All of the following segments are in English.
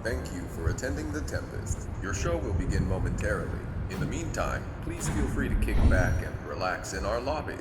Thank you for attending the Tempest. Your show will begin momentarily. In the meantime, please feel free to kick back and relax in our lobby.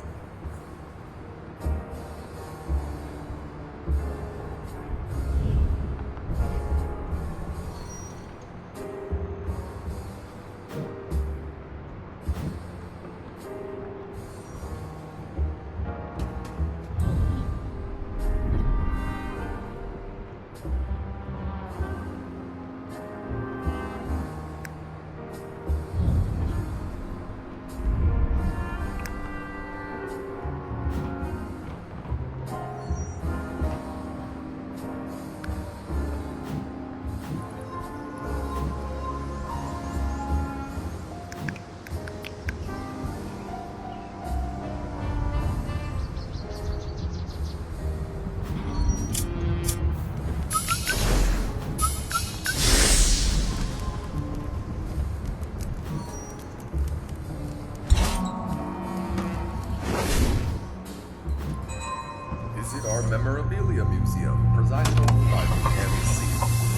Visit our memorabilia museum, presided over by the MC,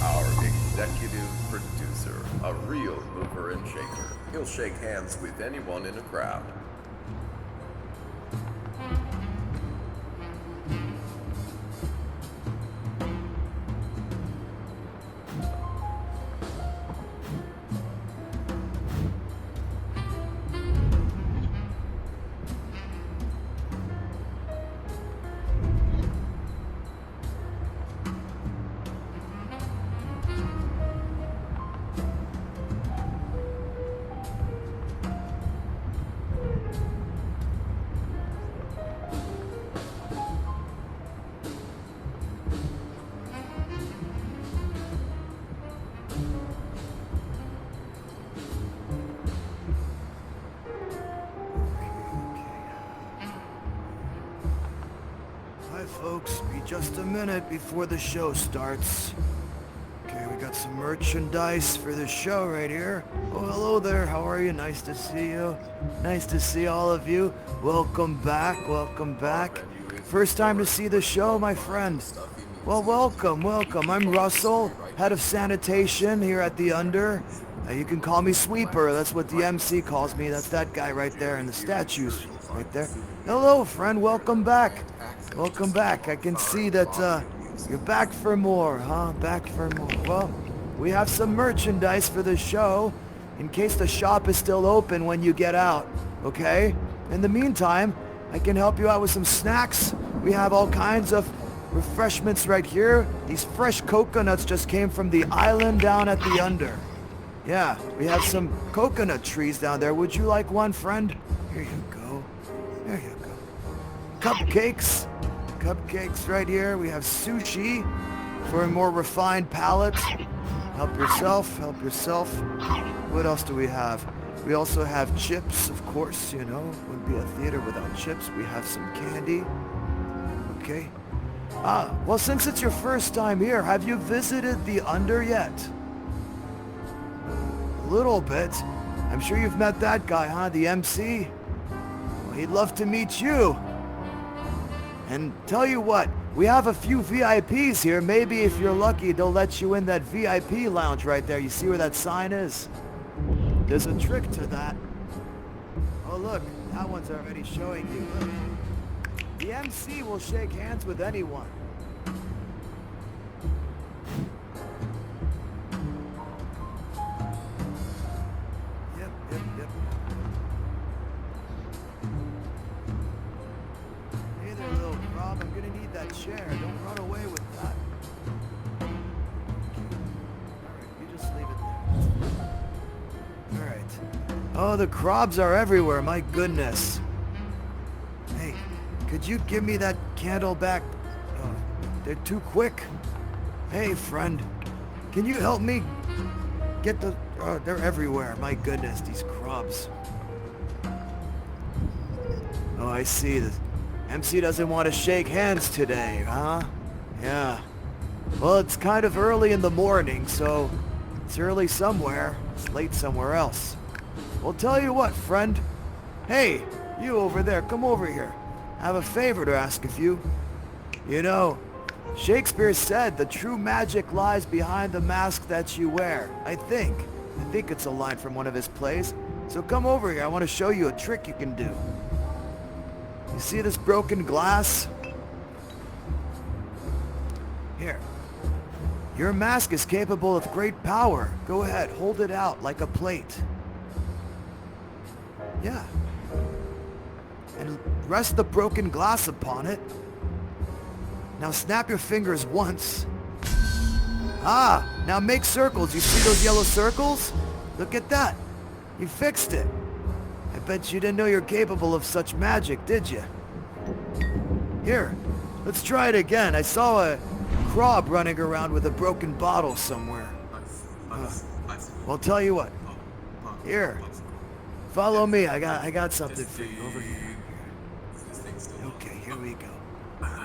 our executive producer, a real mover and shaker. He'll shake hands with anyone in a crowd. Hi folks, be just a minute before the show starts. Okay, we got some merchandise for the show right here. Oh, hello there, how are you? Nice to see you. Nice to see all of you. Welcome back, welcome back. First time to see the show, my friend. Well, welcome. I'm Russell, head of sanitation here at the Under. You can call me Sweeper, that's what the MC calls me. That's that guy right there in the statues right there. Hello, friend, welcome back. Welcome back. I can see that you're back for more, huh? Back for more. Well, we have some merchandise for the show in case the shop is still open when you get out, okay? In the meantime, I can help you out with some snacks. We have all kinds of refreshments right here. These fresh coconuts just came from the island down at the Under. Yeah, we have some coconut trees down there. Would you like one, friend? Here you go. There you go. Cupcakes. Cupcakes right here. We have sushi for a more refined palate. Help yourself, help yourself. What else do we have? We also have chips, of course, you know. Wouldn't be a theater without chips. We have some candy. Okay. Well, since it's your first time here, have you visited the Under yet? A little bit. I'm sure you've met that guy, huh? The MC? Well, he'd love to meet you. And tell you what, we have a few VIPs here. Maybe if you're lucky, they'll let you in that VIP lounge right there. You see where that sign is? There's a trick to that. Oh look, that one's already showing you. Look. The MC will shake hands with anyone. Yep. Hey there, little Rob. I'm gonna need that chair. Don't run away with that. Alright, you just leave it there. Alright. Oh, the crobs are everywhere, my goodness. Hey, could you give me that candle back? Oh, they're too quick. Hey, friend. Can you help me get the... Oh, they're everywhere. My goodness, these crobs. Oh, I see. The MC doesn't want to shake hands today, huh? Yeah. Well, it's kind of early in the morning, so it's early somewhere. It's late somewhere else. Well, tell you what, friend. Hey, you over there, come over here. I have a favor to ask of you. You know, Shakespeare said the true magic lies behind the mask that you wear. I think it's a line from one of his plays. So come over here, I want to show you a trick you can do. You see this broken glass? Here. Your mask is capable of great power. Go ahead, hold it out like a plate. Yeah. And rest the broken glass upon it. Now snap your fingers once. Ah, now make circles. You see those yellow circles? Look at that. You fixed it. I bet you didn't know you're capable of such magic, did you? Here, let's try it again. I saw a crab running around with a broken bottle somewhere. Well, tell you what. Here, follow me. I got something for you over here. Okay, here we go.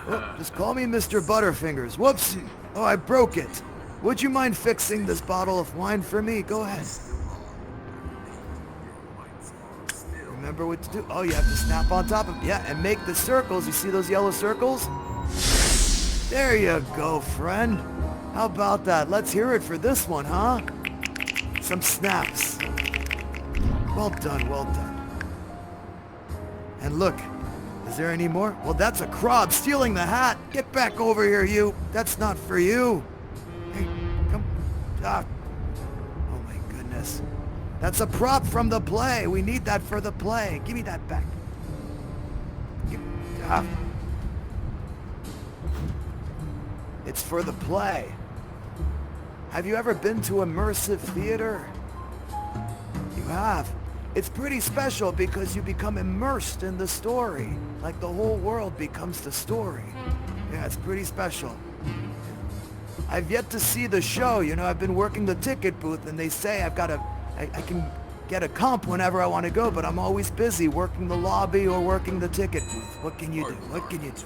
Oh, just call me Mr. Butterfingers. Whoops! Oh, I broke it. Would you mind fixing this bottle of wine for me? Go ahead. Remember what to do? Oh, you have to snap on top of it. Yeah, and make the circles. You see those yellow circles? There you go, friend. How about that? Let's hear it for this one, huh? Some snaps. Well done, well done. And look, is there any more? Well, that's a crab stealing the hat. Get back over here, you. That's not for you. Hey, come. Ah. Oh, my goodness. That's a prop from the play. We need that for the play. Give me that back. Ah. It's for the play. Have you ever been to immersive theater? You have. It's pretty special because you become immersed in the story. Like the whole world becomes the story. Yeah, it's pretty special. I've yet to see the show. You know, I've been working the ticket booth and they say I can get a comp whenever I want to go, but I'm always busy working the lobby or working the ticket booth. What can you do? What can you do?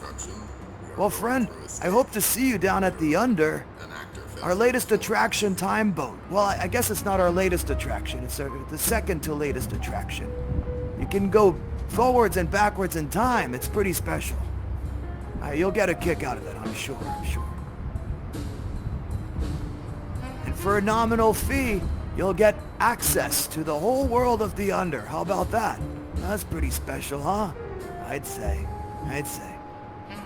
Well, friend, I hope to see you down at the Under. Our latest attraction, Time Boat. Well, I guess it's not our latest attraction. It's the second to latest attraction. You can go forwards and backwards in time. It's pretty special. You'll get a kick out of it, I'm sure. And for a nominal fee, you'll get access to the whole world of the Under. How about that? That's pretty special, huh? I'd say.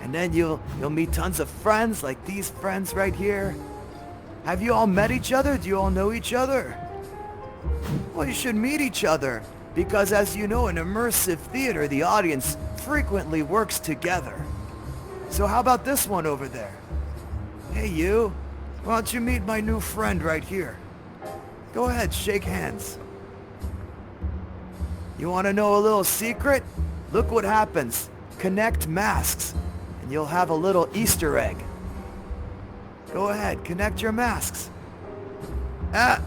And then you'll meet tons of friends like these friends right here. Have you all met each other? Do you all know each other? Well, you should meet each other because, as you know, in immersive theater, the audience frequently works together. So how about this one over there? Hey, you. Why don't you meet my new friend right here? Go ahead, shake hands. You want to know a little secret? Look what happens. Connect masks, and you'll have a little Easter egg. Go ahead, connect your masks. Ah!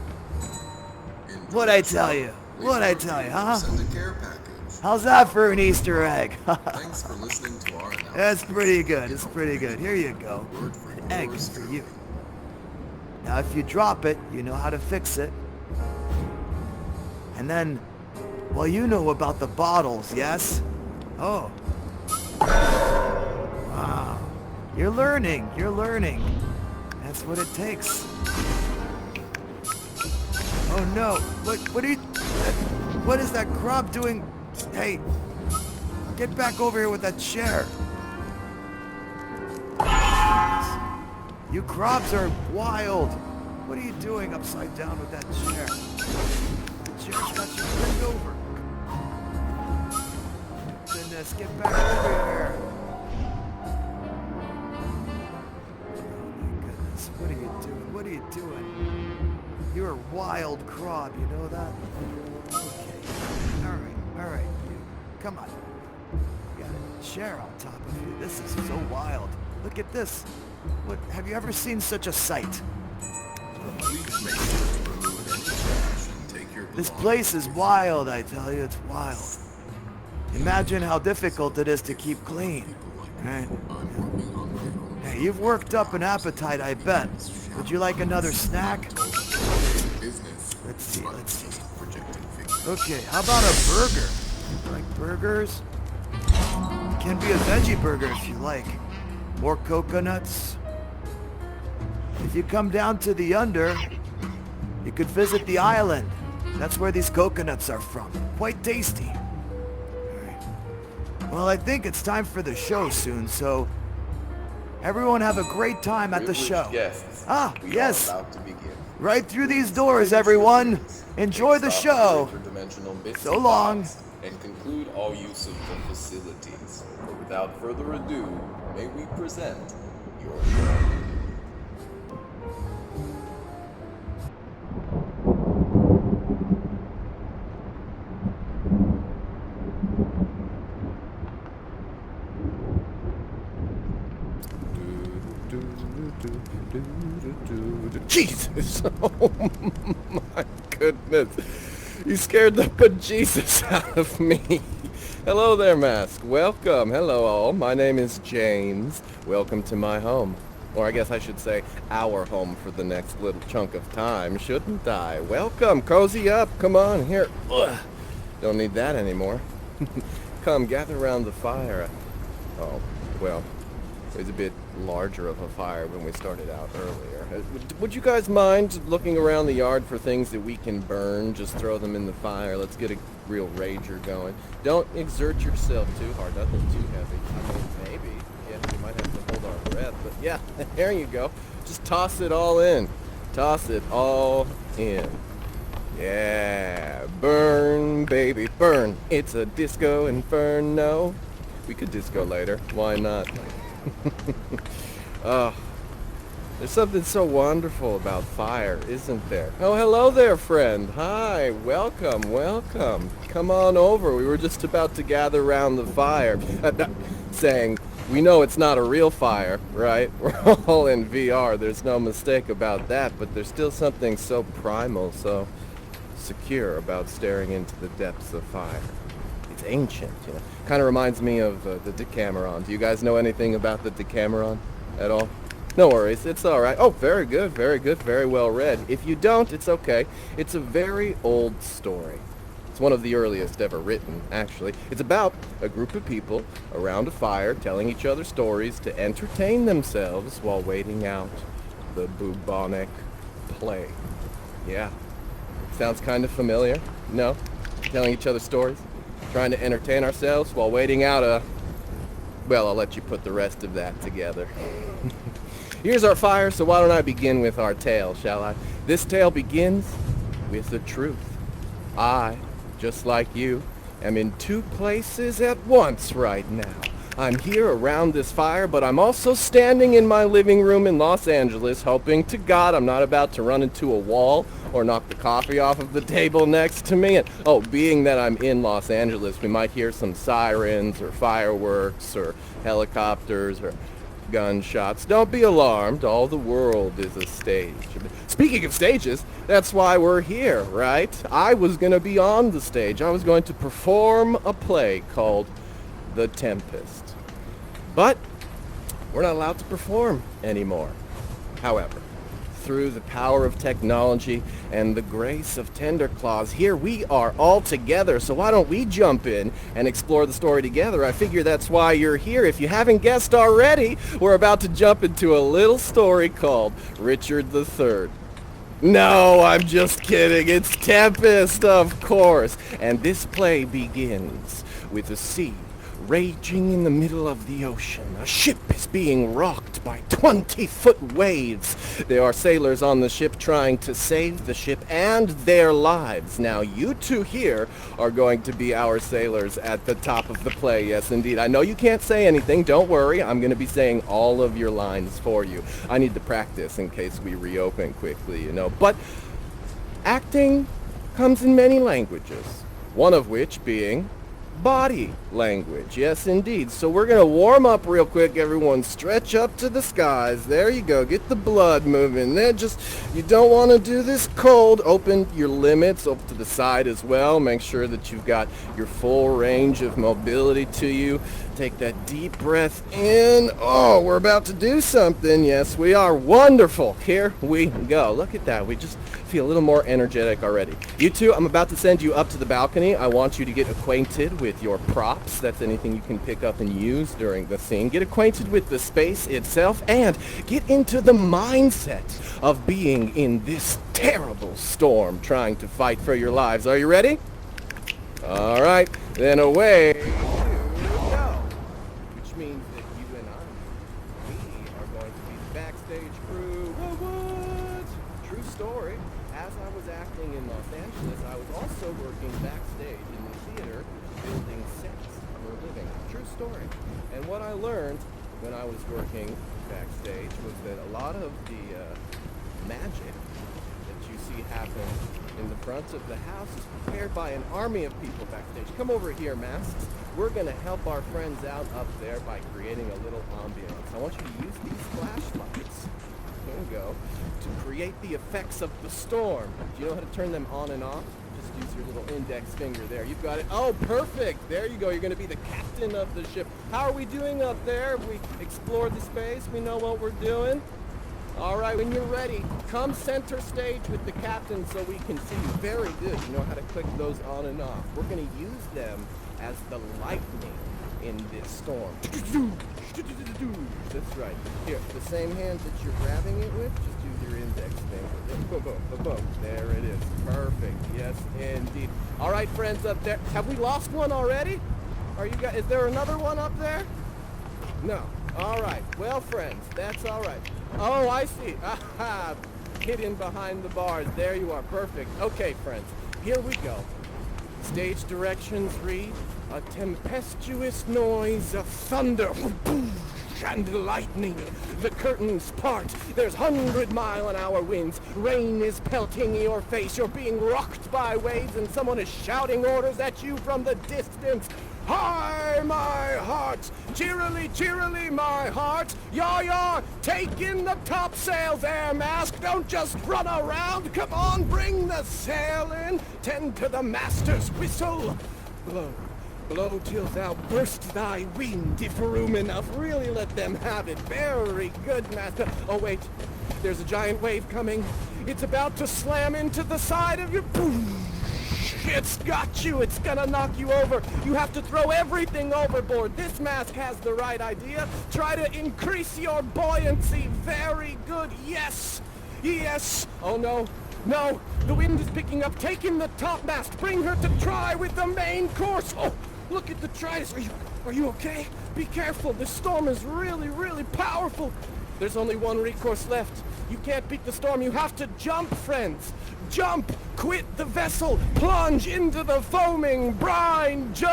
What'd I tell you? Huh? Send a care package. How's that for an Easter egg? Thanks for listening to our announcement. That's pretty good. It's pretty good. Here you go. An egg for you. Now, if you drop it, you know how to fix it. And then, well, you know about the bottles, yes? Oh. Wow. You're learning. That's what it takes. Oh no. What is that crab doing? Hey, get back over here with that chair. You crabs are wild. What are you doing upside down with that chair? The chair's got you bent over. Goodness, get back over here. What are you doing? You're a wild crab, you know that? Okay. Alright, you. Come on. You got a chair on top of you. This is so wild. Look at this. What? Have you ever seen such a sight? This place is wild, I tell you. It's wild. Imagine how difficult it is to keep clean. Right? Hey, you've worked up an appetite, I bet. Would you like another snack? Let's see. Okay, how about a burger? You like burgers? It can be a veggie burger if you like. More coconuts, If you come down to the under, you could visit the island. That's where these coconuts are from. Quite tasty. Alright. Well, I think it's time for the show soon, so everyone have a great time at the show. Guests, we yes. are about to begin. Right through these doors, everyone. Enjoy the show. So long. And conclude all use of the facilities. But without further ado, may we present your show. Jesus! Oh my goodness! You scared the bejesus out of me! Hello there, Mask. Welcome. Hello all. My name is James. Welcome to my home. Or I guess I should say our home for the next little chunk of time, shouldn't I? Welcome. Cozy up. Come on. Here. Ugh. Don't need that anymore. Come, gather around the fire. Oh, well, it was a bit larger of a fire when we started out earlier. Would you guys mind looking around the yard for things that we can burn? Just throw them in the fire. Let's get a real rager going. Don't exert yourself too hard. Nothing too heavy. I mean, maybe. Yeah, we might have to hold our breath. But yeah, there you go. Just toss it all in. Toss it all in. Yeah. Burn, baby, burn. It's a disco inferno. We could disco later. Why not? Oh, there's something so wonderful about fire, isn't there? Oh, hello there, friend. Hi, welcome, welcome. Come on over. We were just about to gather around the fire. Saying, we know it's not a real fire, right? We're all in VR. There's no mistake about that, but there's still something so primal, so secure about staring into the depths of fire. It's ancient, you know. Kind of reminds me of the Decameron. Do you guys know anything about the Decameron at all? No worries, it's all right. Oh, very good, very well read. If you don't, it's okay. It's a very old story. It's one of the earliest ever written, actually. It's about a group of people around a fire telling each other stories to entertain themselves while waiting out the bubonic plague. Yeah. Sounds kind of familiar? No? Telling each other stories? Trying to entertain ourselves while waiting out a... Well, I'll let you put the rest of that together. Here's our fire, so why don't I begin with our tale, shall I? This tale begins with the truth. I, just like you, am in two places at once right now. I'm here around this fire, but I'm also standing in my living room in Los Angeles, hoping to God I'm not about to run into a wall or knock the coffee off of the table next to me. And, oh, being that I'm in Los Angeles, we might hear some sirens or fireworks or helicopters or gunshots. Don't be alarmed. All the world is a stage. Speaking of stages, that's why we're here, right? I was going to be on the stage. I was going to perform a play called The Tempest. But we're not allowed to perform anymore. However, through the power of technology and the grace of Tender Claws, here we are all together. So why don't we jump in and explore the story together? I figure that's why you're here. If you haven't guessed already, we're about to jump into a little story called Richard III. No, I'm just kidding. It's Tempest, of course. And this play begins with a sea raging in the middle of the ocean. A ship is being rocked by 20-foot waves. There are sailors on the ship trying to save the ship and their lives. Now, you two here are going to be our sailors at the top of the play. Yes, indeed. I know you can't say anything. Don't worry. I'm going to be saying all of your lines for you. I need to practice in case we reopen quickly, you know. But acting comes in many languages, one of which being body language. Yes, indeed. So we're going to warm up real quick. Everyone stretch up to the skies. There you go. Get the blood moving. Then just, you don't want to do this cold. Open your limits up to the side as well. Make sure that you've got your full range of mobility to you. take that deep breath in. Oh, we're about to do something. Yes, we are. Wonderful. Here we go. Look at that. We just feel a little more energetic already. You two, I'm about to send you up to the balcony. I want you to get acquainted with your props. That's anything you can pick up and use during the scene. Get acquainted with the space itself and get into the mindset of being in this terrible storm trying to fight for your lives. Are you ready? All right, then away you go. Which means that you and we are going to be the backstage crew. What? True story. As I was acting in Los Angeles, I was also working backstage in the theater, building sets for a living. True story. And what I learned when I was working backstage was that a lot of the magic that you see happen in the front of the house is prepared by an army of people backstage. Come over here, Masks. We're going to help our friends out up there by creating a little ambiance. I want you to use these flashlights, here we go, to create the effects of the storm. Do you know how to turn them on and off? Just use your little index finger there. You've got it. Oh, perfect. There you go. You're going to be the captain of the ship. How are we doing up there? We explored the space. We know what we're doing. All right, when you're ready, come center stage with the captain so we can see you. Very good. You know how to click those on and off. We're going to use them as the lightning in this storm. That's right. Here, the same hand that you're grabbing it with, just use your index finger. Boom, boom, boom, boom. There it is. Perfect. Yes, indeed. All right, friends up there. Have we lost one already? Are you guys? Is there another one up there? No. All right. Well, friends, that's all right. Oh, I see. Aha! Hidden behind the bars. There you are. Perfect. Okay, friends. Here we go. Stage directions read, a tempestuous noise of thunder and lightning. The curtains part. There's 100-mile-an-hour winds. Rain is pelting your face. You're being rocked by waves, and someone is shouting orders at you from the distance. Hi, my heart! Cheerily, cheerily, my heart! Yaw, yaw! Take in the topsails, air mask! Don't just run around! Come on, bring the sail in! Tend to the master's whistle! Blow, blow till thou burst thy wind, if room enough. Really let them have it. Very good, master. Oh, wait. There's a giant wave coming. It's about to slam into the side of your... Boom! It's got you. It's gonna knock you over. You have to throw everything overboard. This mask has the right idea. Try to increase your buoyancy. Very good. Yes. Yes. Oh, no. No. The wind is picking up. Take in the topmast. Bring her to try with the main course. Oh, look at the tries. Are you okay? Be careful. This storm is really, really powerful. There's only one recourse left. You can't beat the storm. You have to jump, friends. Jump! Quit the vessel! Plunge into the foaming brine! Jump!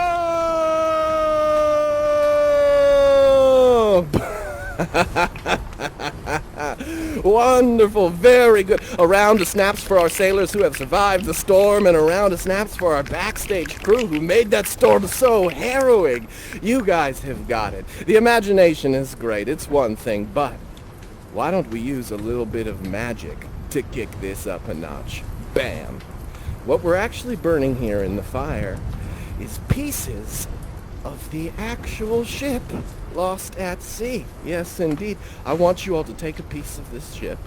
Wonderful, very good. A round of snaps for our sailors who have survived the storm, and a round of snaps for our backstage crew who made that storm so harrowing. You guys have got it. The imagination is great, it's one thing, but why don't we use a little bit of magic to kick this up a notch? Bam! What we're actually burning here in the fire is pieces of the actual ship lost at sea. Yes, indeed. I want you all to take a piece of this ship.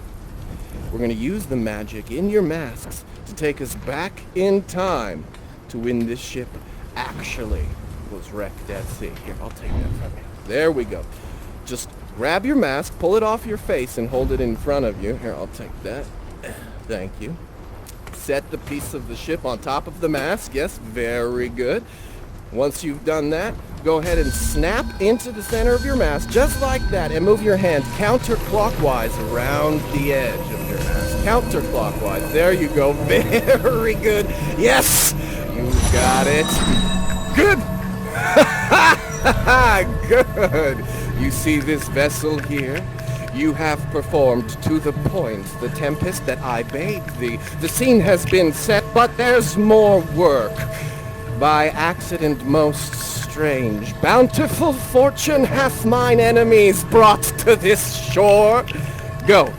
We're going to use the magic in your masks to take us back in time to when this ship actually was wrecked at sea. Here, I'll take that from you. There we go. Just grab your mask, pull it off your face, and hold it in front of you. Here, I'll take that. Thank you. Set the piece of the ship on top of the mask. Yes, very good. Once you've done that, go ahead and snap into the center of your mask, just like that, and move your hand counterclockwise around the edge of your mask. Counterclockwise. There you go. Very good. Yes! You got it. Good! Good. You see this vessel here? You have performed to the point the Tempest that I bade thee. The scene has been set, but there's more work. By accident most strange, bountiful fortune hath mine enemies brought to this shore. Go.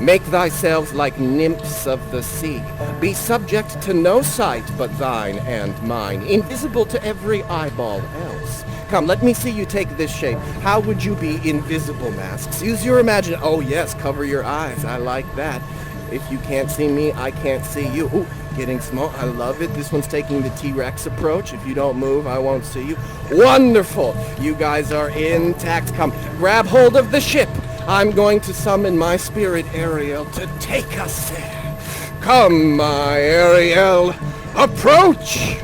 Make thyself like nymphs of the sea. Be subject to no sight but thine and mine, invisible to every eyeball else. Come, let me see you take this shape. How would you be invisible, masks? Use your imagination. Oh yes, cover your eyes. I like that. If you can't see me, I can't see you. Ooh, getting small. I love it. This one's taking the T-Rex approach. If you don't move, I won't see you. Wonderful. You guys are intact. Come, grab hold of the ship. I'm going to summon my spirit Ariel to take us there. Come, my Ariel, approach!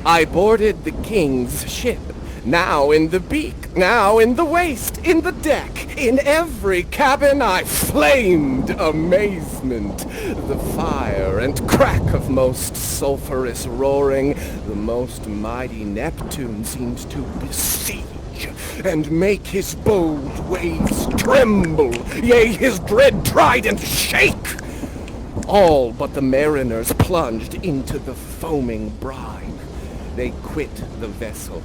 I boarded the king's ship. Now in the beak, now in the waist, in the deck, in every cabin I flamed amazement. The fire and crack of most sulphurous roaring, the most mighty Neptune seemed to besiege and make his bold waves tremble, yea, his dread trident shake. All but the mariners plunged into the foaming brine. They quit the vessel.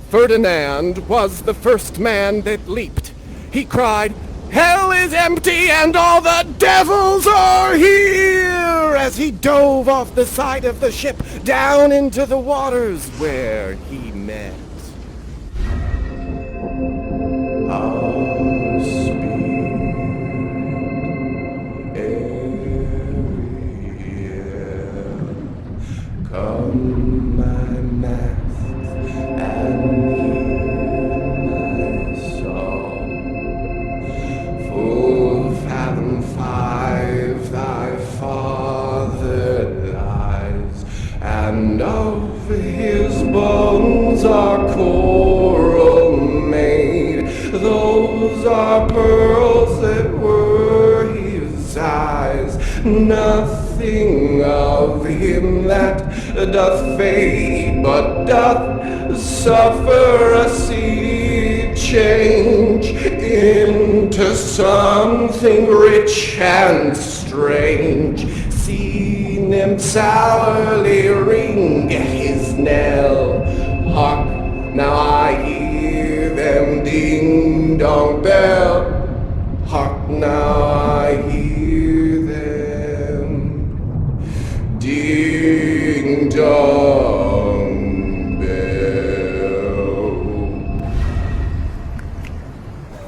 Ferdinand was the first man that leaped. He cried, "Hell is empty and all the devils are here!" as he dove off the side of the ship down into the waters where he met our spirit Ariel. Come, my mask, and hear my song. Full fathom 5 thy father lies, and of his bones are coral made. Those are pearls that were his eyes. Nothing of him that doth fade, but doth suffer a sea change into something rich and strange. See nymphs hourly ring his knell. Hark, now I hear them ding dong bell. Hark, now I hear them ding dong bell.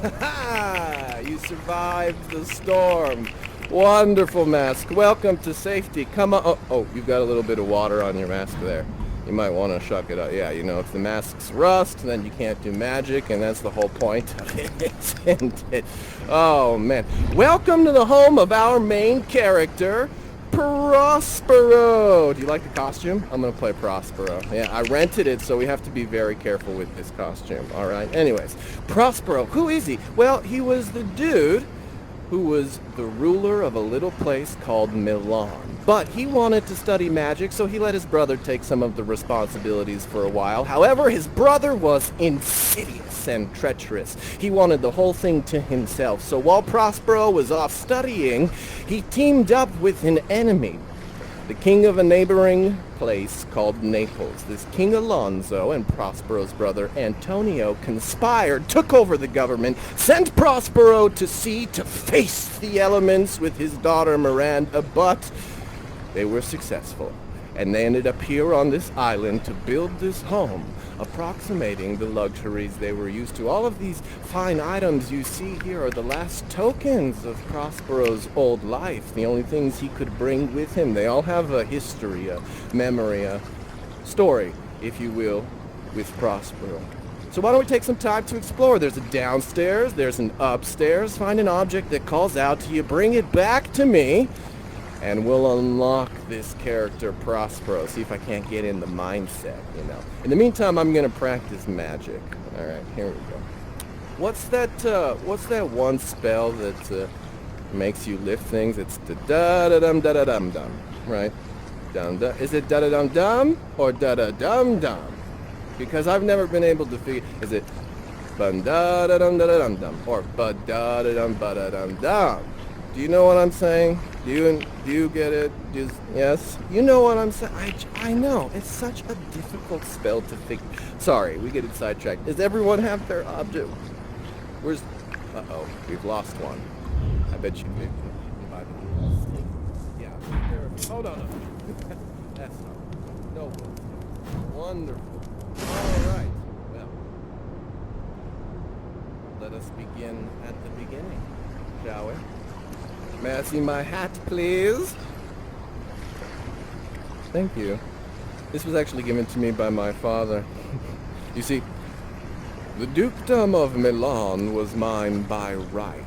Ha ha! You survived the storm. Wonderful, mask. Welcome to safety. Come on. Oh, you've got a little bit of water on your mask there. You might want to shuck it up. Yeah, you know, if the masks rust, then you can't do magic, and that's the whole point of it, isn't it? Oh, man. Welcome to the home of our main character, Prospero. Do you like the costume? I'm going to play Prospero. Yeah, I rented it, so we have to be very careful with this costume, all right? Anyways, Prospero, who is he? Well, he was the dude who was the ruler of a little place called Milan. But he wanted to study magic, so he let his brother take some of the responsibilities for a while. However, his brother was insidious and treacherous. He wanted the whole thing to himself. So while Prospero was off studying, he teamed up with an enemy, the king of a neighboring place called Naples. This King Alonso and Prospero's brother Antonio conspired, took over the government, sent Prospero to sea to face the elements with his daughter Miranda, but they were successful. And they ended up here on this island to build this home, approximating the luxuries they were used to. All of these fine items you see here are the last tokens of Prospero's old life, the only things he could bring with him. They all have a history, a memory, a story, if you will, with Prospero. So why don't we take some time to explore? There's a downstairs, there's an upstairs. Find an object that calls out to you, bring it back to me, and we'll unlock this character, Prospero. See if I can't get in the mindset, you know. In the meantime, I'm gonna practice magic. All right, here we go. What's that one spell that makes you lift things? It's the da-da-dum, right? Dum-da. Is it da-da-dum-dum or da-da-dum-dum? Because I've never been able to figure, is it bun-da-da-dum-da-da-dum-dum or ba-da-da-dum-ba-da-dum-dum? Do you know what I'm saying? Do you get it? Yes? You know what I'm saying? I know. It's such a difficult spell to figure. Sorry, we get it sidetracked. Does everyone have their object? Where's... Uh-oh, we've lost one. I bet you did. Yeah, there... Hold on. That's not... No. Wonderful. All right. Well, let us begin at the beginning, shall we? May I see my hat, please? Thank you. This was actually given to me by my father. You see, the dukedom of Milan was mine by right,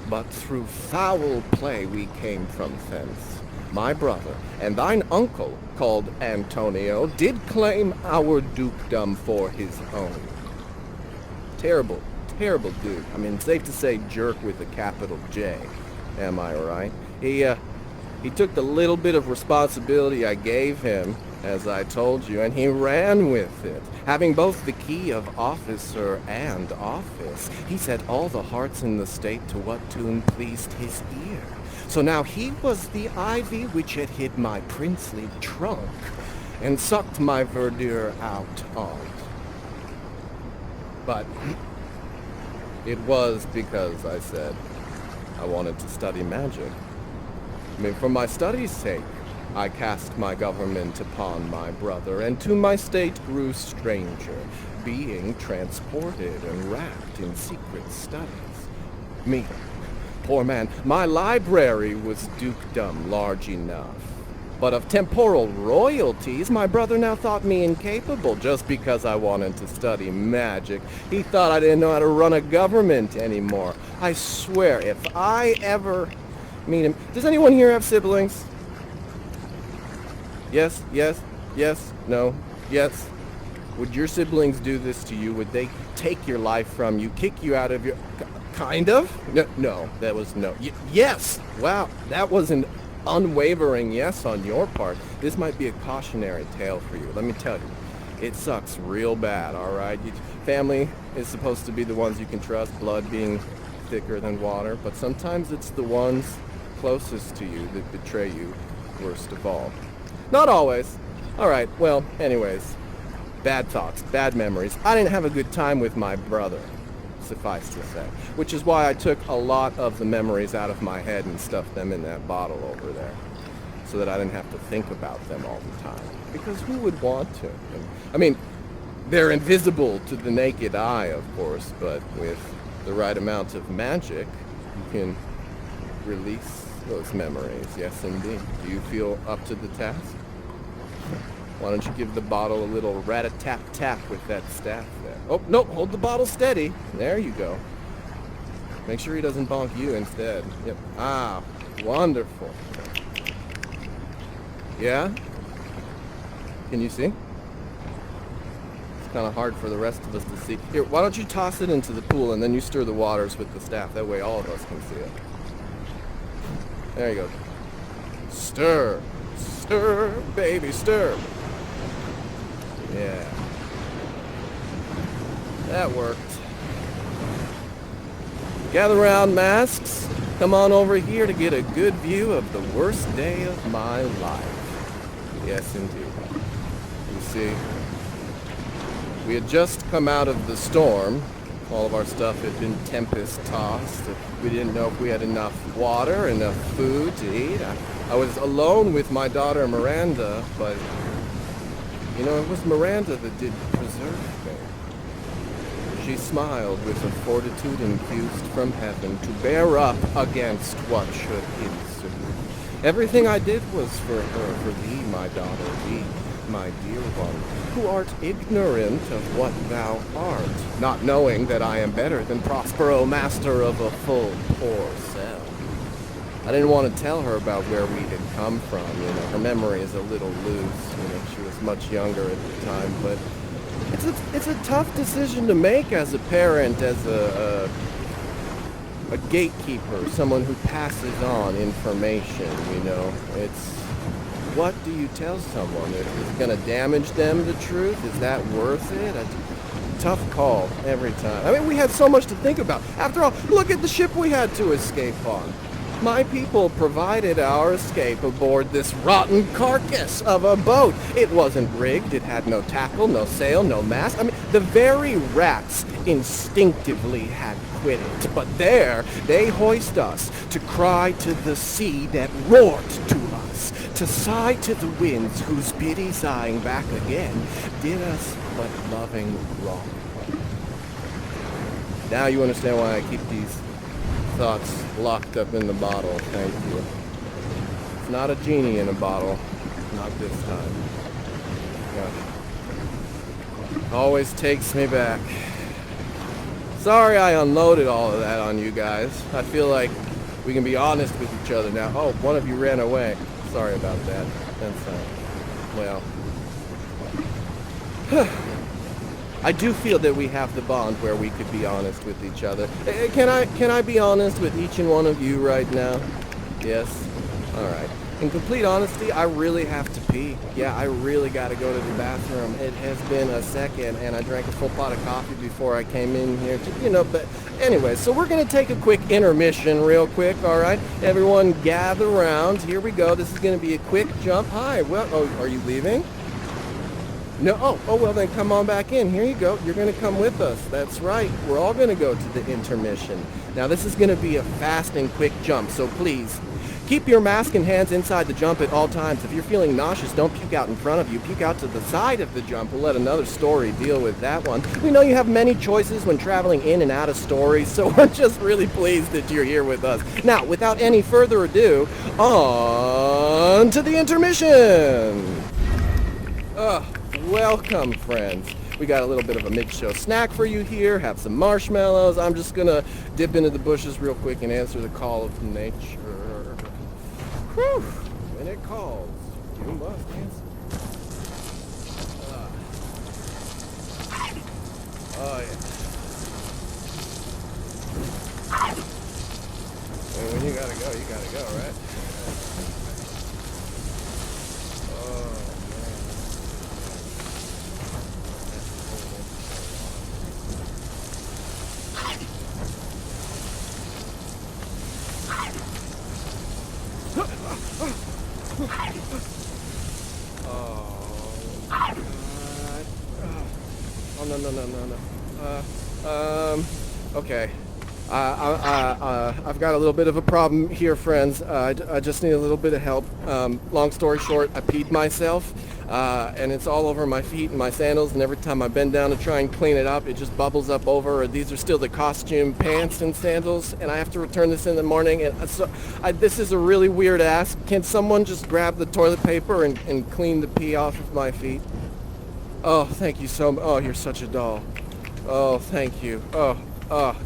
but through foul play we came from thence. My brother and thine uncle, called Antonio, did claim our dukedom for his own. Terrible dude. I mean, safe to say jerk with a capital J. Am I right? He took the little bit of responsibility I gave him, as I told you, and he ran with it. Having both the key of officer and office, he set all the hearts in the state to what tune pleased his ear. So now he was the ivy which had hid my princely trunk, and sucked my verdure out on't. But it was because I said I wanted to study magic. I mean, for my study's sake, I cast my government upon my brother, and to my state grew stranger, being transported and wrapped in secret studies. Me, poor man, my library was dukedom large enough. But of temporal royalties, my brother now thought me incapable just because I wanted to study magic. He thought I didn't know how to run a government anymore. I swear, if I ever meet him... Does anyone here have siblings? Yes, no, yes. Would your siblings do this to you? Would they take your life from you, kick you out of your... Kind of? No, that was no. Yes! Wow, that was an unwavering yes on your part. This might be a cautionary tale for you. Let me tell you, it sucks real bad, all right? Family is supposed to be the ones you can trust, blood being thicker than water, but sometimes it's the ones closest to you that betray you worst of all. Not always. All right, well, anyways, bad thoughts, bad memories. I didn't have a good time with my brother, suffice to say, which is why I took a lot of the memories out of my head and stuffed them in that bottle over there, so that I didn't have to think about them all the time. Because who would want to? I mean, they're invisible to the naked eye, of course, but with the right amount of magic, you can release those memories. Yes, indeed. Do you feel up to the task? Why don't you give the bottle a little rat-a-tap-tap with that staff there? Oh, no, hold the bottle steady. There you go. Make sure he doesn't bonk you instead. Yep. Ah, wonderful. Yeah? Can you see? It's kind of hard for the rest of us to see. Here, why don't you toss it into the pool and then you stir the waters with the staff. That way all of us can see it. There you go. Stir. Stir, baby, stir. Yeah. That worked. Gather round, masks. Come on over here to get a good view of the worst day of my life. Yes, indeed. You see, we had just come out of the storm. All of our stuff had been Tempest tossed. We didn't know if we had enough water, enough food to eat. I was alone with my daughter Miranda, but, you know, it was Miranda that did preserve me. She smiled with a fortitude infused from heaven to bear up against what should ensue. Everything I did was for her, for thee, my daughter, thee, my dear one, who art ignorant of what thou art, not knowing that I am better than Prospero, master of a full poor cell. I didn't want to tell her about where we had come from, you know, her memory is a little loose, you know, she was much younger at the time, but it's a tough decision to make as a parent, as a gatekeeper, someone who passes on information, you know. It's, what do you tell someone? Is it going to damage them, the truth? Is that worth it? A tough call every time. I mean, we had so much to think about. After all, look at the ship we had to escape on. My people provided our escape aboard this rotten carcass of a boat. It wasn't rigged, it had no tackle, no sail, no mast. I mean, the very rats instinctively had quit it. But there, they hoist us to cry to the sea that roared to us, to sigh to the winds whose pity sighing back again did us but loving wrong. Now you understand why I keep these thoughts locked up in the bottle. Thank you. It's not a genie in a bottle. Not this time. Gosh. Always takes me back. Sorry I unloaded all of that on you guys. I feel like we can be honest with each other now. Oh, one of you ran away. Sorry about that. That's, well... I do feel that we have the bond where we could be honest with each other. Can I be honest with each and one of you right now? Yes? Alright. In complete honesty, I really have to pee. Yeah, I really gotta go to the bathroom. It has been a second, and I drank a full pot of coffee before I came in here to, but anyway, so we're gonna take a quick intermission real quick, alright? Everyone gather around. Here we go. This is gonna be a quick jump. Hi, well, oh, are you leaving? No, oh, well then come on back in. Here you go. You're going to come with us. That's right. We're all going to go to the intermission. Now this is going to be a fast and quick jump, so please, keep your mask and hands inside the jump at all times. If you're feeling nauseous, don't puke out in front of you. Puke out to the side of the jump. We'll let another story deal with that one. We know you have many choices when traveling in and out of stories, so we're just really pleased that you're here with us. Now, without any further ado, on to the intermission! Welcome, friends. We got a little bit of a mid-show snack for you here. Have some marshmallows. I'm just gonna dip into the bushes real quick and answer the call of nature. Whew. When it calls, you must answer. Oh, yeah. And when you gotta go, right? Okay. I've got a little bit of a problem here, friends. I just need a little bit of help. Long story short, I peed myself, and it's all over my feet and my sandals, and every time I bend down to try and clean it up, it just bubbles up over. These are still the costume pants and sandals, and I have to return this in the morning, and so this is a really weird ask. Can someone just grab the toilet paper and clean the pee off of my feet? Oh, thank you so much. Oh, you're such a doll. Oh, thank you.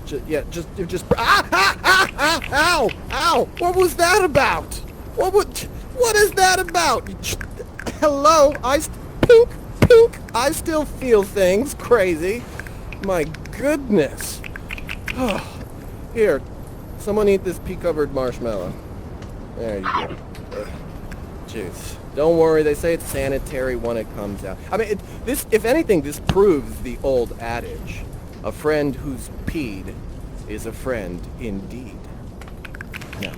Just ow! Ow! What was that about? What is that about? Hello? Pink! I still feel things. Crazy. My goodness. Here, someone eat this pea-covered marshmallow. There you go. Jeez. Don't worry, they say it's sanitary when it comes out. I mean, if anything, this proves the old adage. A friend who's peed is a friend indeed. Now,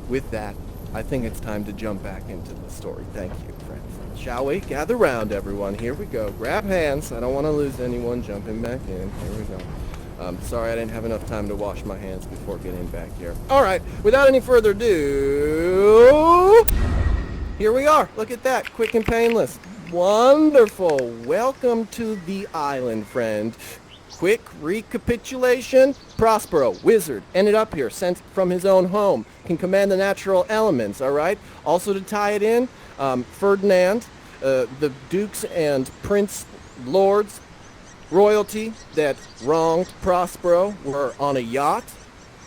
with that, I think it's time to jump back into the story. Thank you, friends. Shall we? Gather round, everyone. Here we go. Grab hands. I don't want to lose anyone jumping back in. Here we go. Sorry I didn't have enough time to wash my hands before getting back here. All right, without any further ado, here we are. Look at that. Quick and painless. Wonderful. Welcome to the island, friend. Quick recapitulation. Prospero, wizard, ended up here, sent from his own home. Can command the natural elements, all right? Also to tie it in, Ferdinand, the dukes and prince lords, royalty that wronged Prospero were on a yacht.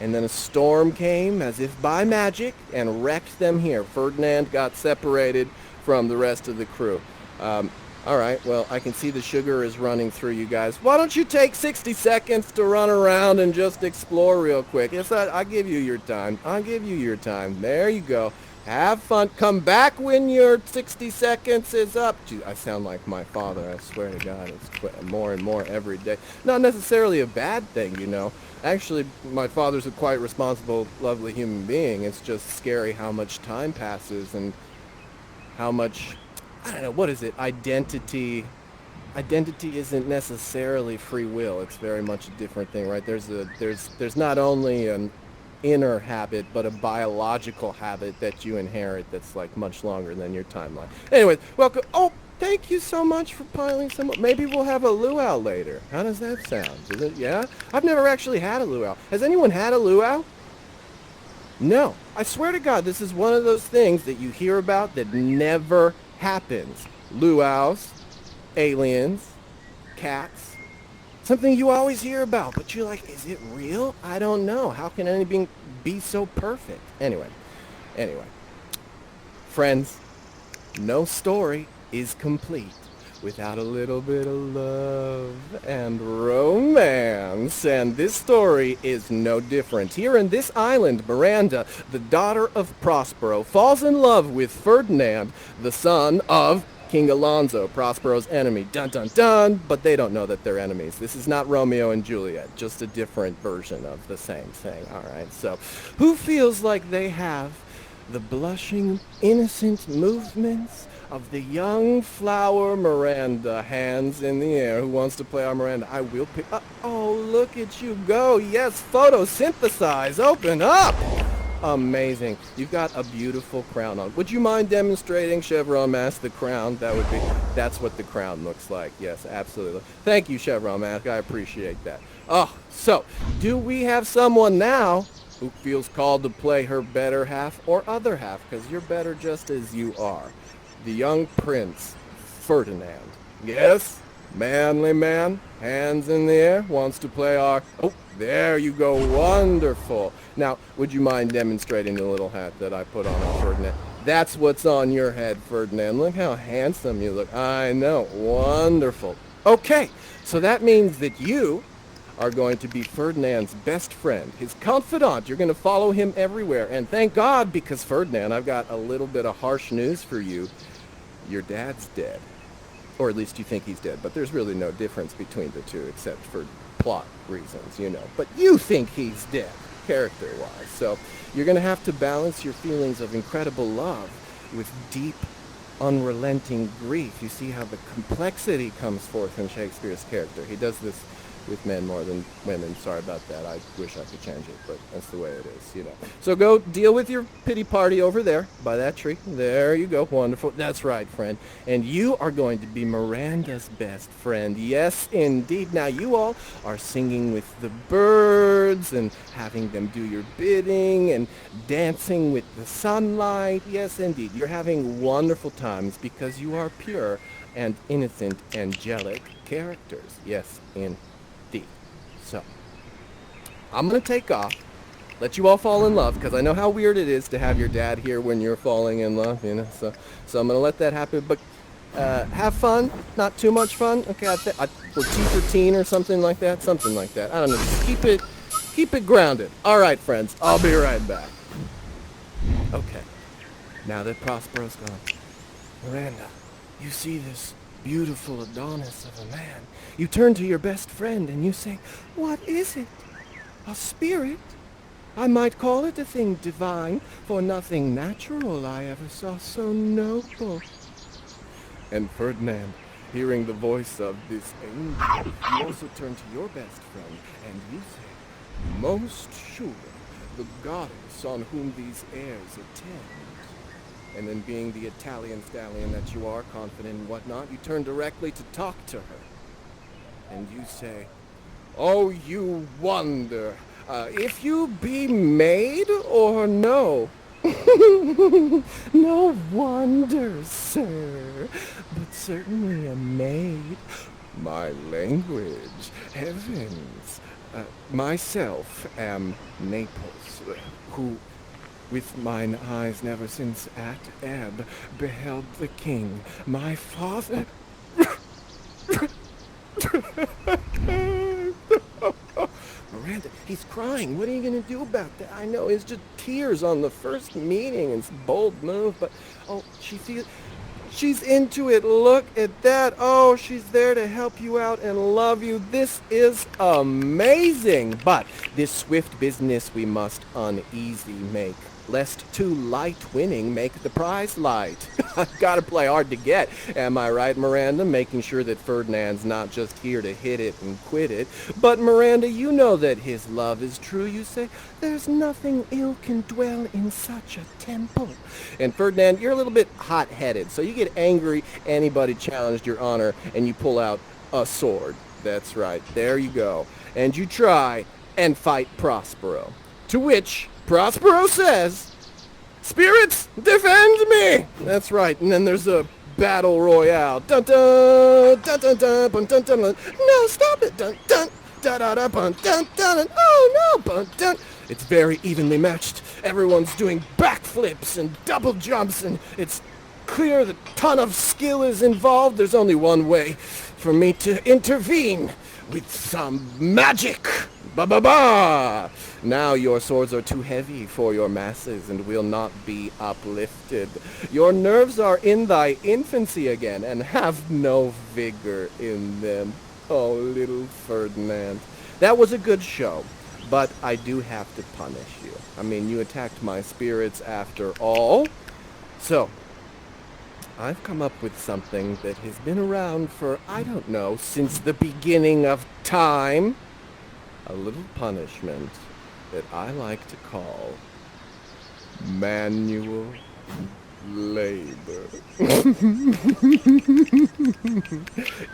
And then a storm came as if by magic and wrecked them here. Ferdinand got separated from the rest of the crew. All right, well, I can see the sugar is running through you guys. Why don't you take 60 seconds to run around and just explore real quick? Yes, I'll give you your time. I'll give you your time. There you go. Have fun. Come back when your 60 seconds is up. Gee, I sound like my father. I swear to God, it's more and more every day. Not necessarily a bad thing, you know. Actually, my father's a quite responsible, lovely human being. It's just scary how much time passes and how much, I don't know, what is it? Identity isn't necessarily free will. It's very much a different thing, right? There's not only an inner habit, but a biological habit that you inherit that's like much longer than your timeline. Anyways, welcome. Oh, thank you so much for piling some. Maybe we'll have a luau later. How does that sound? Is it? Yeah? I've never actually had a luau. Has anyone had a luau? No. I swear to God, this is one of those things that you hear about that never happens. Luau's, aliens, cats. Something you always hear about, but you're like, is it real? I don't know. How can anything be so perfect? Anyway. Friends, no story is complete without a little bit of love and romance. And this story is no different. Here in this island, Miranda, the daughter of Prospero, falls in love with Ferdinand, the son of King Alonso, Prospero's enemy. Dun dun dun, but they don't know that they're enemies. This is not Romeo and Juliet, just a different version of the same thing. All right, so who feels like they have the blushing, innocent movements of the young flower Miranda? Hands in the air. Who wants to play our Miranda? I will pick. Oh, look at you go. Yes, photosynthesize. Open up. Amazing. You've got a beautiful crown on. Would you mind demonstrating, Chevron Mask, the crown? That's what the crown looks like. Yes, absolutely. Thank you, Chevron Mask. I appreciate that. Oh, so, do we have someone now who feels called to play her better half or other half? Because you're better just as you are. The young prince, Ferdinand. Yes? Manly man, hands in the air, wants to play our... Oh, there you go. Wonderful. Now, would you mind demonstrating the little hat that I put on Ferdinand? That's what's on your head, Ferdinand. Look how handsome you look. I know. Wonderful. Okay, so that means that you are going to be Ferdinand's best friend, his confidant. You're going to follow him everywhere. And thank God, because Ferdinand, I've got a little bit of harsh news for you. Your dad's dead. Or at least you think he's dead, but there's really no difference between the two except for plot reasons, you know. But you think he's dead, character-wise. So you're going to have to balance your feelings of incredible love with deep, unrelenting grief. You see how the complexity comes forth in Shakespeare's character. He does this with men more than women. Sorry about that. I wish I could change it, but that's the way it is, you know. So go deal with your pity party over there by that tree. There you go. Wonderful. That's right, friend. And you are going to be Miranda's best friend. Yes, indeed. Now you all are singing with the birds and having them do your bidding and dancing with the sunlight. Yes, indeed. You're having wonderful times because you are pure and innocent, angelic characters. Yes, indeed. So, I'm going to take off, let you all fall in love, because I know how weird it is to have your dad here when you're falling in love, you know, so I'm going to let that happen, but have fun, not too much fun, okay, or T for teen or something like that, I don't know, just keep it grounded. All right, friends, I'll be right back. Okay, now that Prospero's gone, Miranda, you see this beautiful Adonis of a man. You turn to your best friend and you say, "What is it? A spirit? I might call it a thing divine, for nothing natural I ever saw so noble." And Ferdinand, hearing the voice of this angel, you also turn to your best friend and you say, "Most sure, the goddess on whom these airs attend." And then being the Italian stallion that you are, confident and whatnot, you turn directly to talk to her. And you say, "Oh, you wonder, if you be maid or no?" "No wonder, sir, but certainly a maid." "My language, heavens. Myself am Naples, who with mine eyes never since at ebb beheld the king, my father." Miranda, he's crying. What are you going to do about that? I know, it's just tears on the first meeting. It's a bold move, but, oh, she's into it. Look at that. Oh, she's there to help you out and love you. This is amazing. But this swift business we must uneasy make, lest too light winning make the prize light. I've got to play hard to get. Am I right, Miranda? Making sure that Ferdinand's not just here to hit it and quit it. But Miranda, you know that his love is true. You say, there's nothing ill can dwell in such a temple. And Ferdinand, you're a little bit hot-headed, so you get angry anybody challenged your honor, and you pull out a sword. That's right. There you go. And you try and fight Prospero. To which Prospero says, "Spirits, defend me!" That's right. And then there's a battle royale. Dun dun dun dun dun dun dun dun. No, stop it! Dun dun da da da dun dun dun. Oh no! Dun dun. It's very evenly matched. Everyone's doing backflips and double jumps, and it's clear that a ton of skill is involved. There's only one way for me to intervene, with some magic. Ba ba ba! Now your swords are too heavy for your masses and will not be uplifted. Your nerves are in thy infancy again and have no vigor in them. Oh, little Ferdinand. That was a good show, but I do have to punish you. I mean, you attacked my spirits after all. So, I've come up with something that has been around for, I don't know, since the beginning of time. A little punishment that I like to call manual labor.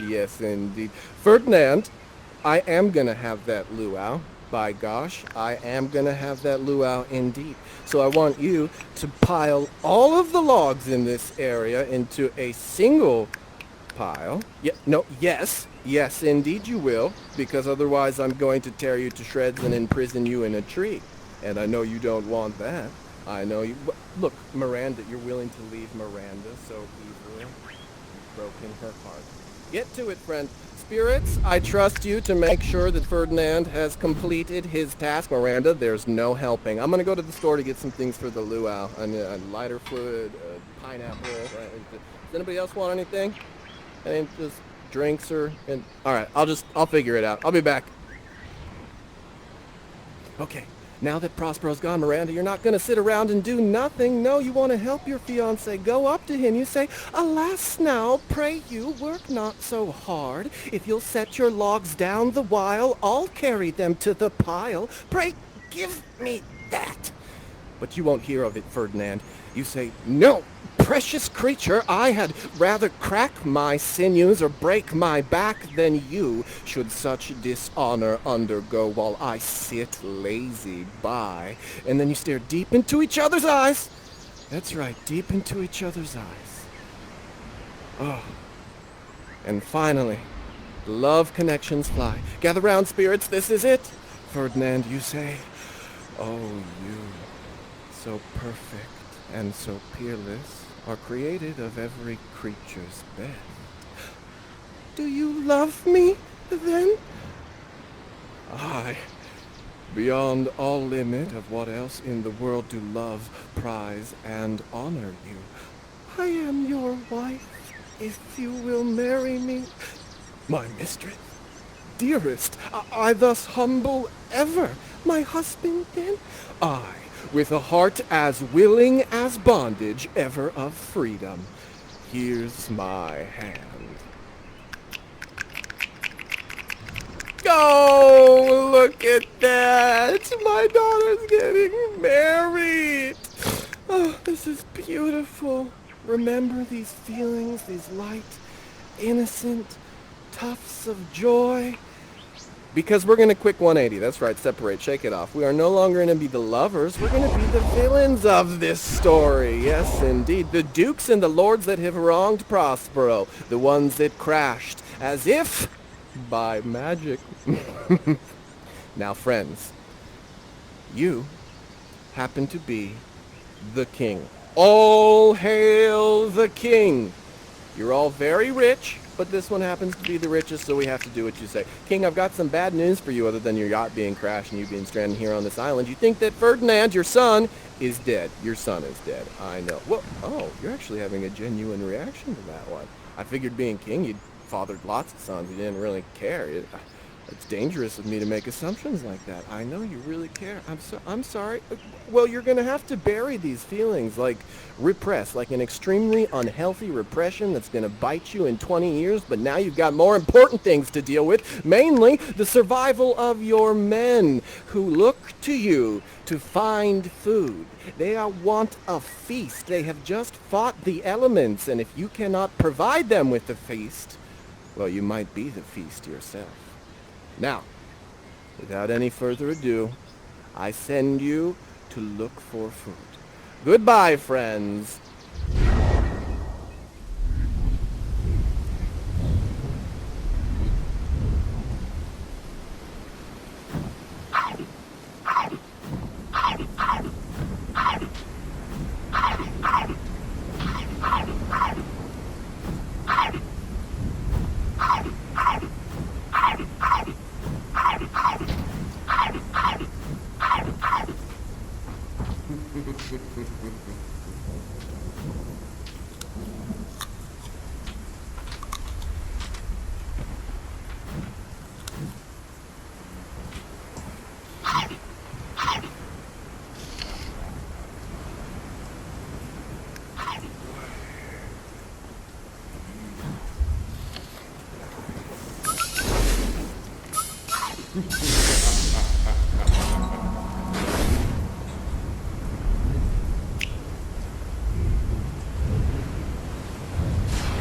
Yes, indeed. Ferdinand, I am gonna have that luau. By gosh, I am gonna have that luau indeed. So I want you to pile all of the logs in this area into a single pile. Yes, indeed you will, because otherwise I'm going to tear you to shreds and imprison you in a tree. And I know you don't want that. I know you... Look, Miranda, you're willing to leave Miranda so easily. You've broken her heart. Get to it, friend. Spirits, I trust you to make sure that Ferdinand has completed his task. Miranda, there's no helping. I'm going to go to the store to get some things for the luau. A lighter fluid, a pineapple. Right? Does anybody else want anything? And just drinks or... All right, I'll figure it out. I'll be back. Okay, now that Prospero's gone, Miranda, you're not going to sit around and do nothing. No, you want to help your fiancé. Go up to him. You say, "Alas now, pray you, work not so hard. If you'll set your logs down the while, I'll carry them to the pile. Pray, give me that." But you won't hear of it, Ferdinand. You say, "No, precious creature, I had rather crack my sinews or break my back than you should such dishonor undergo while I sit lazy by." And then you stare deep into each other's eyes. That's right, deep into each other's eyes. Oh. And finally, love connections fly. Gather round, spirits, this is it. Ferdinand, you say, "Oh, you, so perfect and so peerless, are created of every creature's best. Do you love me, then?" "Aye, beyond all limit of what else in the world do love, prize, and honor you." "I am your wife, if you will marry me." "My mistress, dearest, I thus humble ever my husband, then?" "Aye, with a heart as willing as bondage ever of freedom. Here's my hand." Oh, look at that! My daughter's getting married! Oh, this is beautiful. Remember these feelings, these light, innocent tufts of joy. Because we're going to quick 180. That's right, separate, shake it off. We are no longer going to be the lovers. We're going to be the villains of this story. Yes, indeed. The dukes and the lords that have wronged Prospero. The ones that crashed as if by magic. Now, friends, you happen to be the king. All hail the king. You're all very rich. but this one happens to be the richest, so we have to do what you say. King, I've got some bad news for you other than your yacht being crashed and you being stranded here on this island. You think that Ferdinand, your son, is dead. Your son is dead. I know. Well, oh, you're actually having a genuine reaction to that one. I figured being king, you'd fathered lots of sons. You didn't really care. It's dangerous of me to make assumptions like that. I know you really care. I'm sorry. Well, you're going to have to bury these feelings, like repress, like an extremely unhealthy repression that's going to bite you in 20 years, but now you've got more important things to deal with, mainly the survival of your men who look to you to find food. They want a feast. They have just fought the elements, and if you cannot provide them with the feast, well, you might be the feast yourself. Now, without any further ado, I send you to look for food. Goodbye, friends.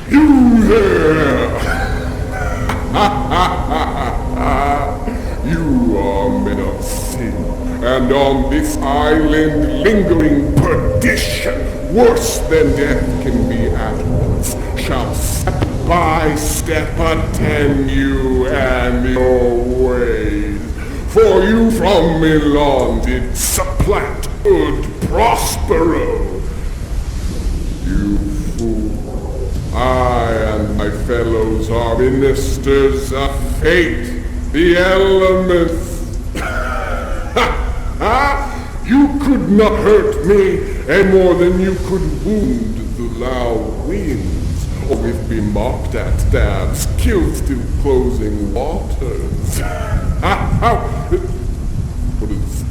You there! You are men of sin, and on this island lingering perdition, worse than death can be at once, shall step by step attend you and your ways. For you from Milan did supplant good Prospero. You fool. I and my fellows are ministers of fate, the elements. You could not hurt me any more than you could wound the loud winds, or if be mocked at stabs, killed still closing waters. What is this?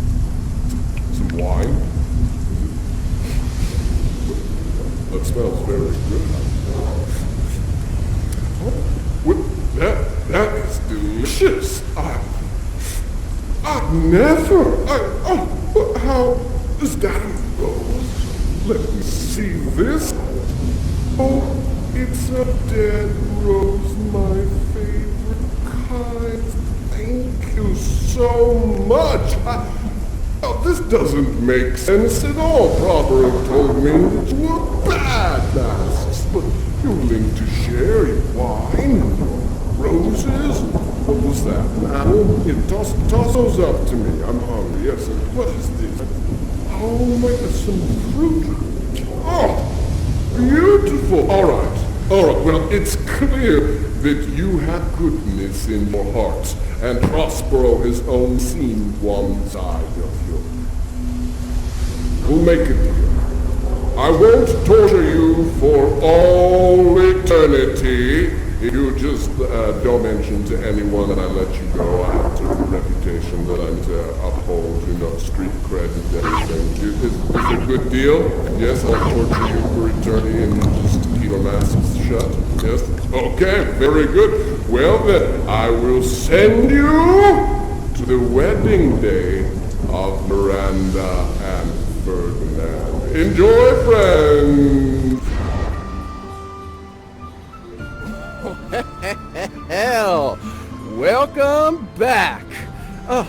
Some wine? That smells very good. Well, that is delicious. I've never. How is that a rose? Let me see this. Oh, it's a dead rose, my favorite kind. Thank you so much. This doesn't make sense at all. Prospero told me that you were bad masks, but you're willing to share your wine and your roses. What was that? Toss those up to me. I'm hungry. Yes. What is this? Oh my God, some fruit. Oh, beautiful. All right. Well, it's clear that you have goodness in your hearts, and Prospero has only seen one side of you. We'll make a deal. I won't torture you for all eternity. If you just don't mention to anyone that I let you go, I have a reputation that I'm to uphold, street cred and everything. Is it a good deal? Yes, I'll torture you for eternity and you just keep your masks shut. Yes? Okay, very good. Well then, I will send you to the wedding day of Miranda and Ferdinand. Enjoy, friends! Hell, welcome back. Oh,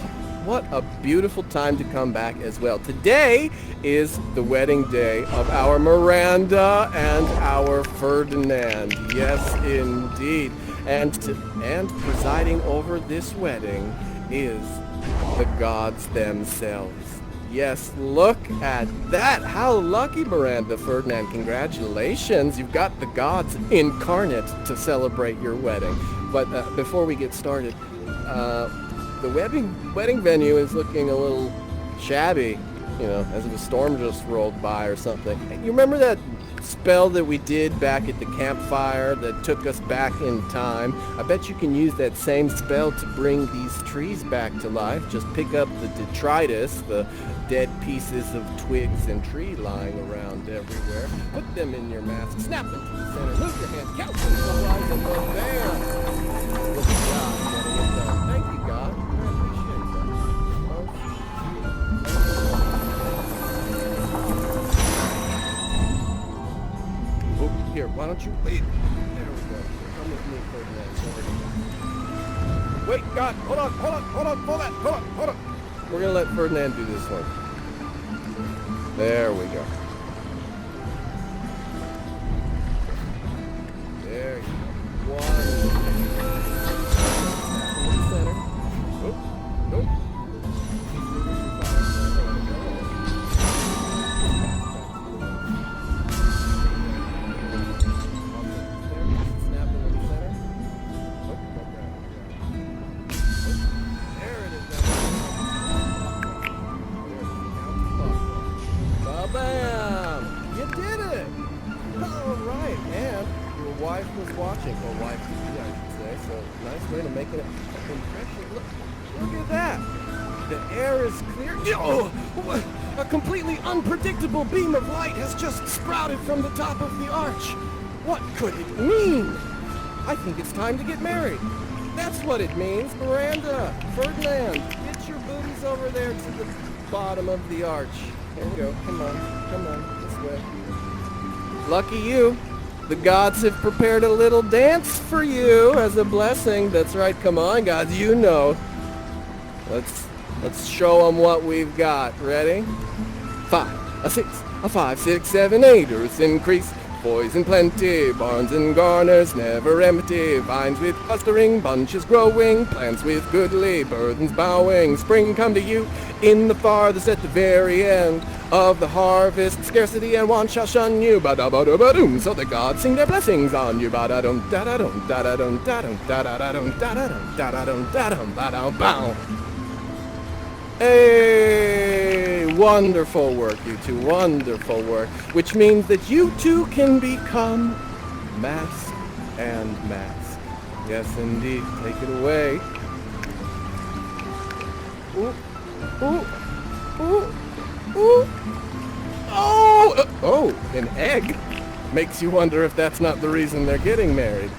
what a beautiful time to come back as well. Today is the wedding day of our Miranda and our Ferdinand. Yes, indeed. And presiding over this wedding is the gods themselves. Yes, look at that. How lucky, Miranda Ferdinand. Congratulations. You've got the gods incarnate to celebrate your wedding. But before we get started, the wedding venue is looking a little shabby, you know, as if a storm just rolled by or something. You remember that spell that we did back at the campfire that took us back in time? I bet you can use that same spell to bring these trees back to life. Just pick up the detritus, the dead pieces of twigs and tree lying around everywhere. Put them in your mask, snap them to the center, move your hand, count them to the right, and go bam! Look at God getting it done. Thank you, God. I appreciate that. Oh, here, why don't you wait? There we go. Come with me, Ferdinand. Wait, God, hold on, hold on. We're gonna let Ferdinand do this one. There we go. There you go. One. Center. Nope. Nope. Bam! You did it! All right, and your wife was watching, or wife to be, I should say, so nice way to make an impression. Look at that! The air is clear. Oh, a completely unpredictable beam of light has just sprouted from the top of the arch. What could it mean? I think it's time to get married. That's what it means, Miranda, Ferdinand. Get your booties over there to the bottom of the arch. Here we go. Come on, this way. Lucky you. The gods have prepared a little dance for you as a blessing. That's right. Come on, gods. You know. Let's show them what we've got. Ready? 5, a 6, a 5, 6, 7, 8. Earths increase. Boys in plenty, barns and garners never empty, vines with clustering, bunches growing, plants with goodly burdens bowing. Spring come to you in the farthest at the very end of the harvest. Scarcity and want shall shun you, ba-da-ba-da-ba-doom. So the gods sing their blessings on you, ba-da-dum, da-da-dum, da-da-dum, da-dum, da-da-dum, da-da-dum, da-da-dum, da-dum, ba-dum, bow. Hey, wonderful work, you two, wonderful work. Which means that you two can become mask and mask. Yes, indeed. Take it away. Ooh, ooh, ooh, ooh. Oh, an egg. Makes you wonder if that's not the reason they're getting married.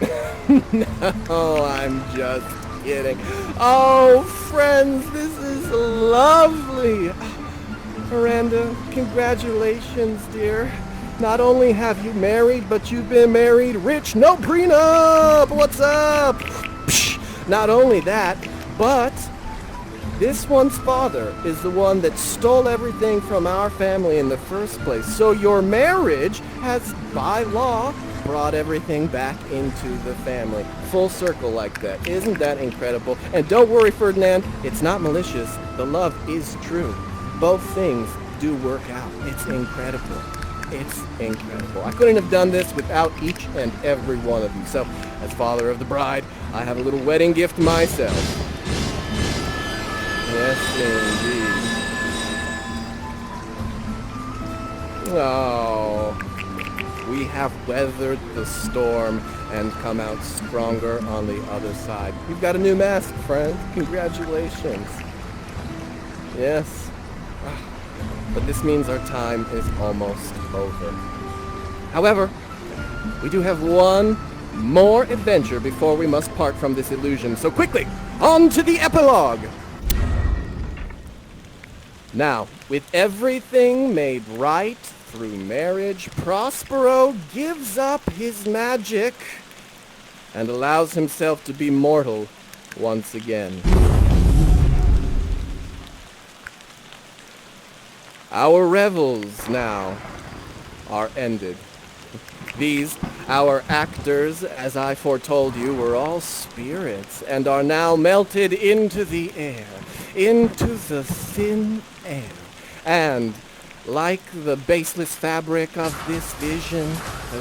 No, I'm just kidding. Oh, friends, this is lovely. Miranda, congratulations, dear. Not only have you married, but you've been married rich. No prenup! What's up? Psh, not only that, but this one's father is the one that stole everything from our family in the first place. So your marriage has, by law, brought everything back into the family. Full circle like that. Isn't that incredible? And don't worry, Ferdinand, it's not malicious. The love is true. Both things do work out. It's incredible. It's incredible. I couldn't have done this without each and every one of you. So, as father of the bride, I have a little wedding gift myself. Yes, indeed. Oh. We have weathered the storm and come out stronger on the other side. You've got a new mask, friend. Congratulations. Yes. But this means our time is almost over. However, we do have one more adventure before we must part from this illusion. So quickly, on to the epilogue! Now, with everything made right through marriage, Prospero gives up his magic and allows himself to be mortal once again. Our revels now are ended. These, our actors, as I foretold you, were all spirits and are now melted into the air, into the thin air. And like the baseless fabric of this vision,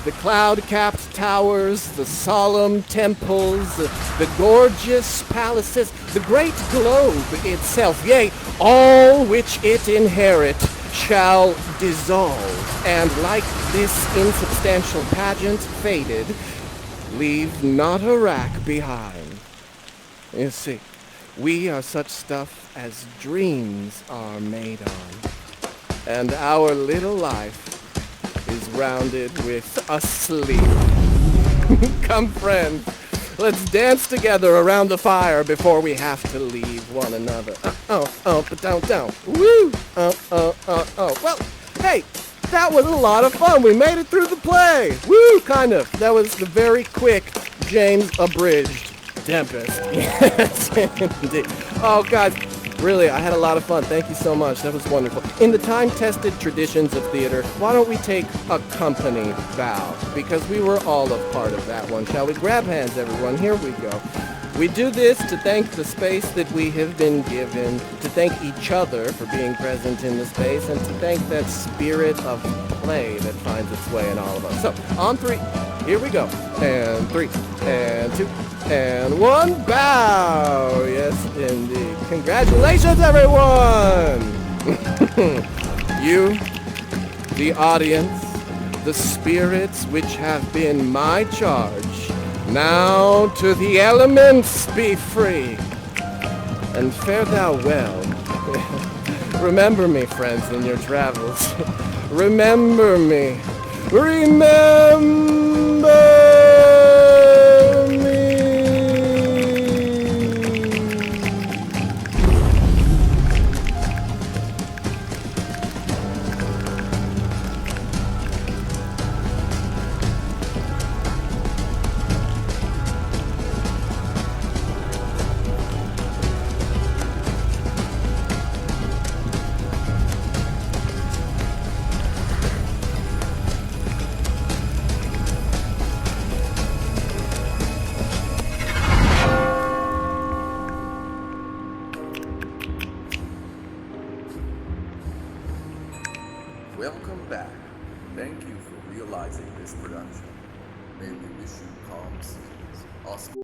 the cloud-capped towers, the solemn temples, the gorgeous palaces, the great globe itself, yea, all which it inherit, shall dissolve, and like this insubstantial pageant faded, leave not a rack behind. You see, we are such stuff as dreams are made on. And our little life is rounded with a sleep. Come, friends, let's dance together around the fire before we have to leave one another. But down. Woo! Well, hey, that was a lot of fun. We made it through the play. Woo, kind of. That was the very quick James abridged Tempest. Yes, indeed. Oh, guys. Really, I had a lot of fun. Thank you so much. That was wonderful. In the time-tested traditions of theater, why don't we take a company bow? Because we were all a part of that one. Shall we? Grab hands, everyone. Here we go. We do this to thank the space that we have been given, to thank each other for being present in the space, and to thank that spirit of play that finds its way in all of us. So, on three. Here we go. And 3, and 2, and 1. Bow! Yes, indeed. Congratulations, everyone! You, the audience, the spirits which have been my charge, now to the elements be free, and fare thou well. Remember me, friends, in your travels. Remember me. Remember! Welcome back. Thank you for realizing this production. May we wish you calm seas.